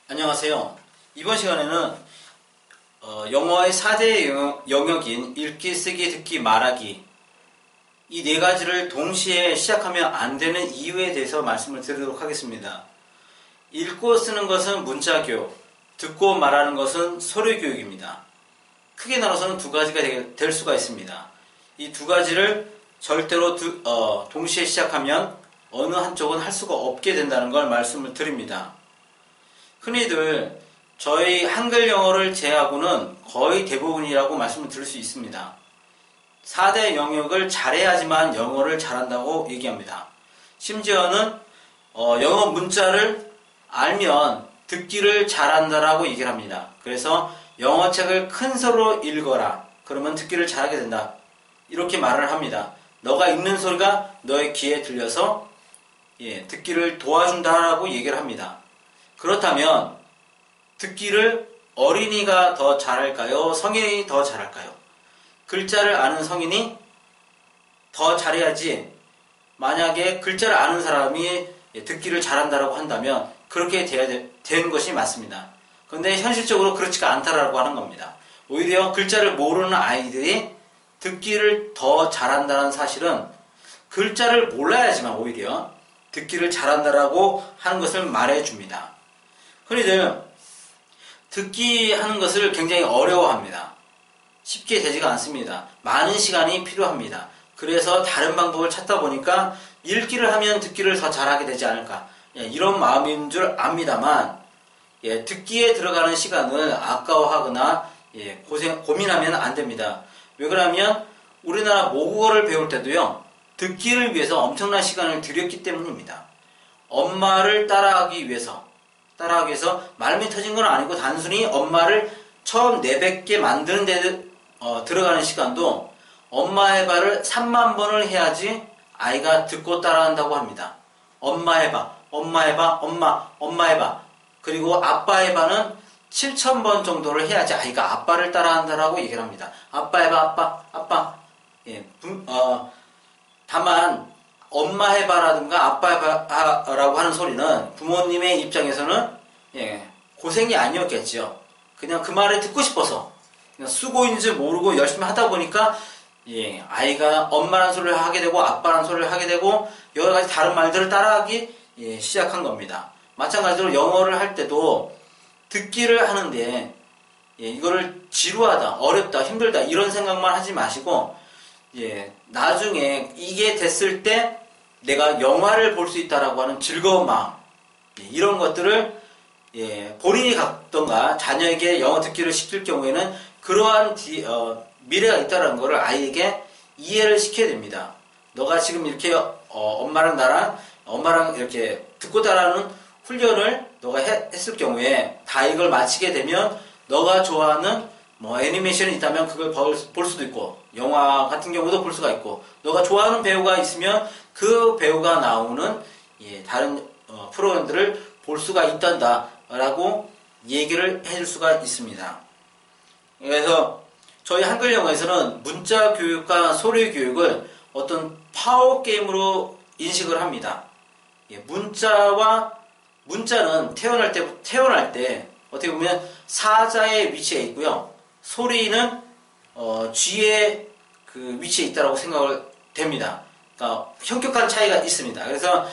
안녕하세요. 이번 시간에는 영어의 4대 영역인 읽기, 쓰기, 듣기, 말하기 이 네 가지를 동시에 시작하면 안 되는 이유에 대해서 말씀을 드리도록 하겠습니다. 읽고 쓰는 것은 문자교육, 듣고 말하는 것은 소리교육입니다. 크게 나눠서는 두 가지가 될 수가 있습니다. 이 두 가지를 절대로 동시에 시작하면 어느 한쪽은 할 수가 없게 된다는 걸 말씀을 드립니다. 흔히들 저희 한글 영어를 제외하고는 거의 대부분이라고 말씀을 드릴 수 있습니다. 4대 영역을 잘해야지만 영어를 잘한다고 얘기합니다. 심지어는 영어 문자를 알면 듣기를 잘한다라고 얘기를 합니다. 그래서 영어책을 큰 소리로 읽어라. 그러면 듣기를 잘하게 된다. 이렇게 말을 합니다. 너가 읽는 소리가 너의 귀에 들려서 듣기를 도와준다라고 얘기를 합니다. 그렇다면 듣기를 어린이가 더 잘할까요? 성인이 더 잘할까요? 글자를 아는 성인이 더 잘해야지. 만약에 글자를 아는 사람이 듣기를 잘한다라고 한다면 그렇게 되는 것이 맞습니다. 그런데 현실적으로 그렇지가 않다라고 하는 겁니다. 오히려 글자를 모르는 아이들이 듣기를 더 잘한다는 사실은 글자를 몰라야지만 오히려 듣기를 잘한다라고 하는 것을 말해줍니다. 흔히들 듣기 하는 것을 굉장히 어려워합니다. 쉽게 되지가 않습니다. 많은 시간이 필요합니다. 그래서 다른 방법을 찾다 보니까 읽기를 하면 듣기를 더 잘하게 되지 않을까, 이런 마음인 줄 압니다만, 듣기에 들어가는 시간을 아까워하거나 고민하면 안 됩니다. 왜 그러냐면 우리나라 모국어를 배울 때도요, 듣기를 위해서 엄청난 시간을 들였기 때문입니다. 엄마를 따라하기 위해서 말미 터진 건 아니고 단순히 엄마를 처음 내뱉게 만드는 데 들어가는 시간도 엄마 해봐를 3만 번을 해야지 아이가 듣고 따라한다고 합니다. 엄마 해봐, 엄마 해봐, 엄마 해봐. 그리고 아빠 해봐는 7,000번 정도를 해야지 아이가 아빠를 따라한다라고 얘기를 합니다. 아빠 해봐, 아빠. 다만 엄마 해봐라든가 아빠 해봐라고 하는 소리는 부모님의 입장에서는 고생이 아니었겠죠. 그냥 그 말을 듣고 싶어서 그냥 수고인지 모르고 열심히 하다 보니까 아이가 엄마라는 소리를 하게 되고 아빠라는 소리를 하게 되고 여러 가지 다른 말들을 따라하기 시작한 겁니다. 마찬가지로 영어를 할 때도 듣기를 하는데 이거를 지루하다, 어렵다, 힘들다 이런 생각만 하지 마시고 나중에 이게 됐을 때 내가 영화를 볼 수 있다라고 하는 즐거운 마음, 이런 것들을 본인이 갖던가 자녀에게 영어 듣기를 시킬 경우에는 그러한 미래가 있다는 것을 아이에게 이해를 시켜야 됩니다. 너가 지금 이렇게 엄마랑 이렇게 듣고 따라하는 훈련을 너가 했을 경우에 다 이걸 마치게 되면 너가 좋아하는 애니메이션이 있다면 그걸 볼 수도 있고, 영화 같은 경우도 볼 수가 있고, 너가 좋아하는 배우가 있으면 그 배우가 나오는 다른 프로그램들을 볼 수가 있단다 라고 얘기를 해줄 수가 있습니다. 그래서 저희 한글 영어에서는 문자 교육과 소리 교육을 어떤 파워 게임으로 인식을 합니다. 문자는 태어날 때 어떻게 보면 사자의 위치에 있고요. 소리는 쥐의 그 위치에 있다고 생각을 됩니다. 그러니까 현격한 차이가 있습니다. 그래서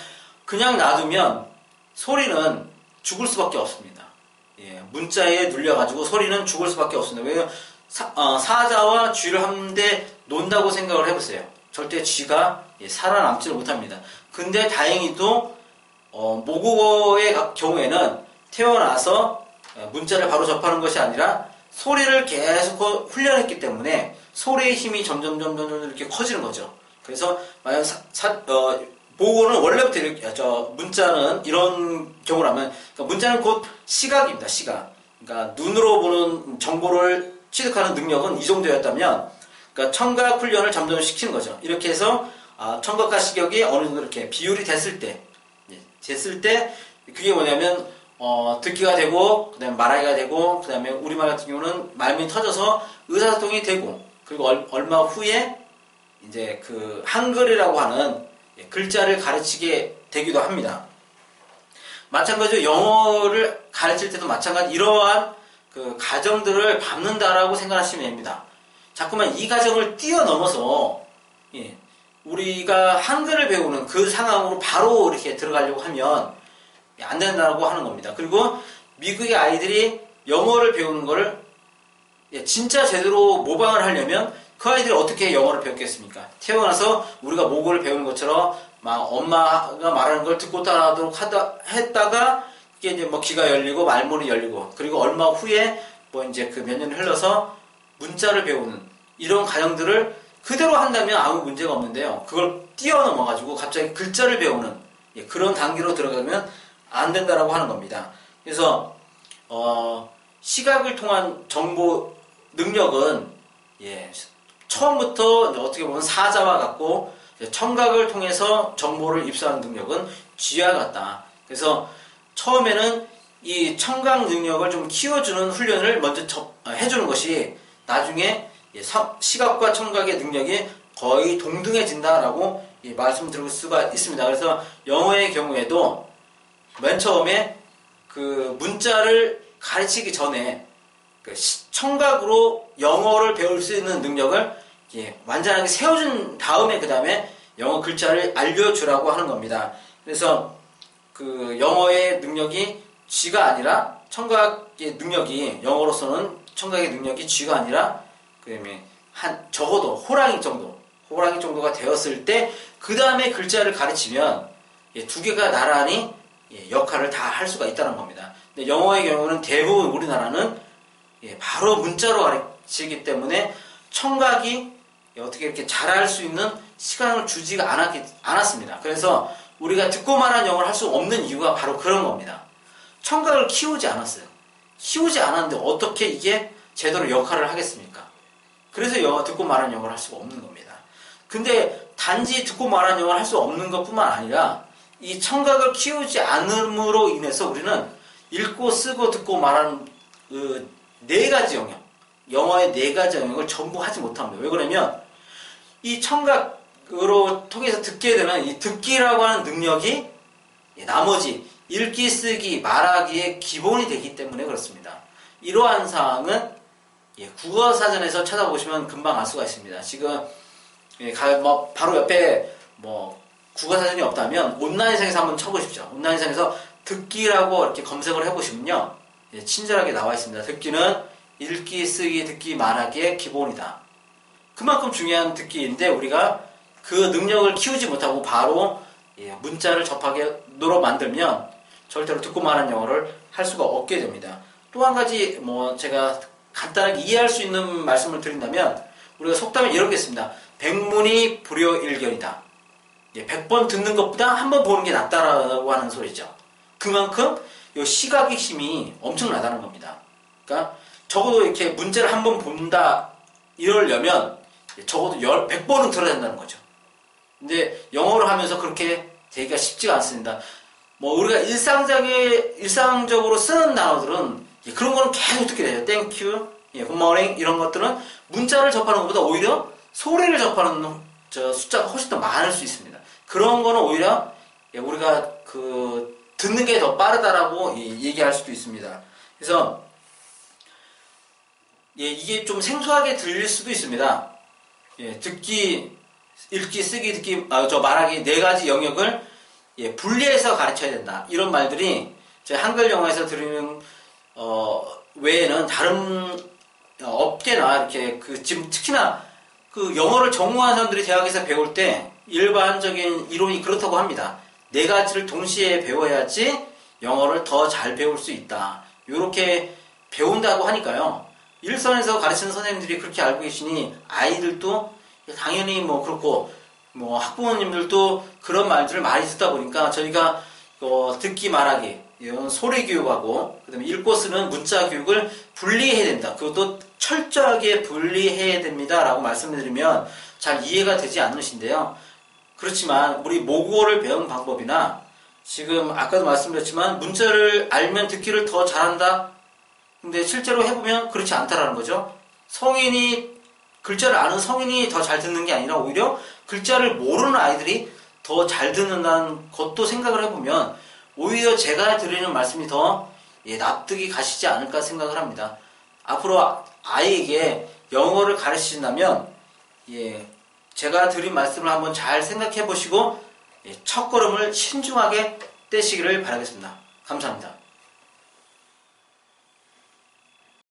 그냥 놔두면 소리는 죽을 수밖에 없습니다. 문자에 눌려가지고 소리는 죽을 수밖에 없습니다. 왜냐면 사자와 쥐를 한데 논다고 생각을 해보세요. 절대 쥐가 살아남지를 못합니다. 근데 다행히도 모국어의 경우에는 태어나서 문자를 바로 접하는 것이 아니라 소리를 계속 훈련했기 때문에 소리의 힘이 점점 이렇게 커지는 거죠. 그래서 만약 모국어는 원래부터 이렇게, 문자는 이런 경우라면, 그러니까 문자는 곧 시각입니다. 시각. 그러니까 눈으로 보는 정보를 취득하는 능력은 이 정도였다면, 그러니까 청각 훈련을 점점 시키는 거죠. 이렇게 해서 청각과 시각이 어느 정도 이렇게 비율이 됐을 때 그게 뭐냐면 듣기가 되고, 그 다음에 말하기가 되고, 그 다음에 우리말 같은 경우는 말문이 터져서 의사소통이 되고, 그리고 얼마 후에 이제 그 한글이라고 하는 글자를 가르치게 되기도 합니다. 마찬가지로 영어를 가르칠 때도 마찬가지 이러한 그 가정들을 밟는다라고 생각하시면 됩니다. 자꾸만 이 가정을 뛰어넘어서 예, 우리가 한글을 배우는 그 상황으로 바로 이렇게 들어가려고 하면 안 된다고 하는 겁니다. 그리고 미국의 아이들이 영어를 배우는 거를 진짜 제대로 모방을 하려면 그 아이들이 어떻게 영어를 배웠겠습니까? 태어나서 우리가 모국어를 배우는 것처럼 막 엄마가 말하는 걸 듣고 따라하도록 했다가 그게 이제 뭐 귀가 열리고 말문이 열리고 그리고 얼마 후에 뭐 이제 그 몇 년이 흘러서 문자를 배우는 이런 과정들을 그대로 한다면 아무 문제가 없는데요. 그걸 뛰어넘어가지고 갑자기 글자를 배우는 그런 단계로 들어가면 안 된다라고 하는 겁니다. 그래서 시각을 통한 정보 능력은 처음부터 어떻게 보면 사자와 같고 청각을 통해서 정보를 입수하는 능력은 쥐와 같다. 그래서 처음에는 이 청각 능력을 좀 키워주는 훈련을 먼저 해주는 것이 나중에 시각과 청각의 능력이 거의 동등해진다라고 말씀드릴 수가 있습니다. 그래서 영어의 경우에도 맨 처음에 그 문자를 가르치기 전에 그 청각으로 영어를 배울 수 있는 능력을 완전하게 세워준 다음에 그 다음에 영어 글자를 알려주라고 하는 겁니다. 그래서 그 영어의 능력이 쥐가 아니라 청각의 능력이 영어로서는 청각의 능력이 쥐가 아니라 그다음에 적어도 호랑이 정도가 되었을 때 그 다음에 글자를 가르치면 두 개가 나란히 역할을 다 할 수가 있다는 겁니다. 근데 영어의 경우는 대부분 우리나라는 바로 문자로 가르치기 때문에 청각이 어떻게 이렇게 잘할 수 있는 시간을 주지가 않았습니다. 그래서 우리가 듣고 말한 영어를 할 수 없는 이유가 바로 그런 겁니다. 청각을 키우지 않았어요. 키우지 않았는데 어떻게 이게 제대로 역할을 하겠습니까? 그래서 듣고 말한 영어를 할 수가 없는 겁니다. 근데 단지 듣고 말한 영어를 할 수 없는 것뿐만 아니라 이 청각을 키우지 않음으로 인해서 우리는 읽고 쓰고 듣고 말하는 그 네 가지 영역, 영어의 네 가지 영역을 전부 하지 못합니다. 왜 그러냐면 이 청각으로 통해서 듣게 되는 이 듣기라고 하는 능력이 나머지 읽기, 쓰기, 말하기의 기본이 되기 때문에 그렇습니다. 이러한 사항은 국어사전에서 찾아보시면 금방 알 수가 있습니다. 지금 바로 옆에 국어사전이 없다면 온라인상에서 한번 쳐보십시오. 온라인상에서 듣기라고 이렇게 검색을 해보시면요, 친절하게 나와 있습니다. 듣기는 읽기, 쓰기, 듣기, 말하기의 기본이다. 그만큼 중요한 듣기인데 우리가 그 능력을 키우지 못하고 바로 문자를 접하게로 만들면 절대로 듣고 말한 영어를 할 수가 없게 됩니다. 또 한 가지 제가 간단하게 이해할 수 있는 말씀을 드린다면 우리가 속담에 이렇게 씁니다. 백문이 불여일견이다. 100번 듣는 것보다 한 번 보는 게 낫다라고 하는 소리죠. 그만큼 이 시각의 힘이 엄청나다는 겁니다. 그러니까 적어도 이렇게 문제를 한 번 본다 이러려면 적어도 100번은 들어야 된다는 거죠. 근데 영어를 하면서 그렇게 되기가 쉽지가 않습니다. 우리가 일상적으로 쓰는 단어들은 그런 거는 계속 듣게 돼요. Thank you, good morning 이런 것들은 문자를 접하는 것보다 오히려 소리를 접하는 숫자가 훨씬 더 많을 수 있습니다. 그런 거는 오히려 우리가 듣는 게 더 빠르다라고 얘기할 수도 있습니다. 그래서 이게 좀 생소하게 들릴 수도 있습니다. 듣기, 읽기, 쓰기, 듣기, 말하기 네 가지 영역을 분리해서 가르쳐야 된다. 이런 말들이 제 한글 영어에서 들으면 외에는 다른 업계나 이렇게 지금 특히나 영어를 전공한 사람들이 대학에서 배울 때 일반적인 이론이 그렇다고 합니다. 네 가지를 동시에 배워야지 영어를 더 잘 배울 수 있다. 이렇게 배운다고 하니까요. 일선에서 가르치는 선생님들이 그렇게 알고 계시니 아이들도 당연히 그렇고 학부모님들도 그런 말들을 많이 듣다 보니까 저희가 듣기 말하기 이런 소리 교육하고 그다음에 읽고 쓰는 문자 교육을 분리해야 된다. 그것도 철저하게 분리해야 됩니다라고 말씀드리면 잘 이해가 되지 않으신데요. 그렇지만 우리 모국어를 배우는 방법이나 지금 아까도 말씀드렸지만 문자를 알면 듣기를 더 잘한다. 근데 실제로 해보면 그렇지 않다라는 거죠. 글자를 아는 성인이 더 잘 듣는 게 아니라 오히려 글자를 모르는 아이들이 더 잘 듣는다는 것도 생각을 해보면 오히려 제가 드리는 말씀이 더 납득이 가시지 않을까 생각을 합니다. 앞으로 아이에게 영어를 가르치신다면 제가 드린 말씀을 한번 잘 생각해 보시고 첫걸음을 신중하게 떼시기를 바라겠습니다. 감사합니다.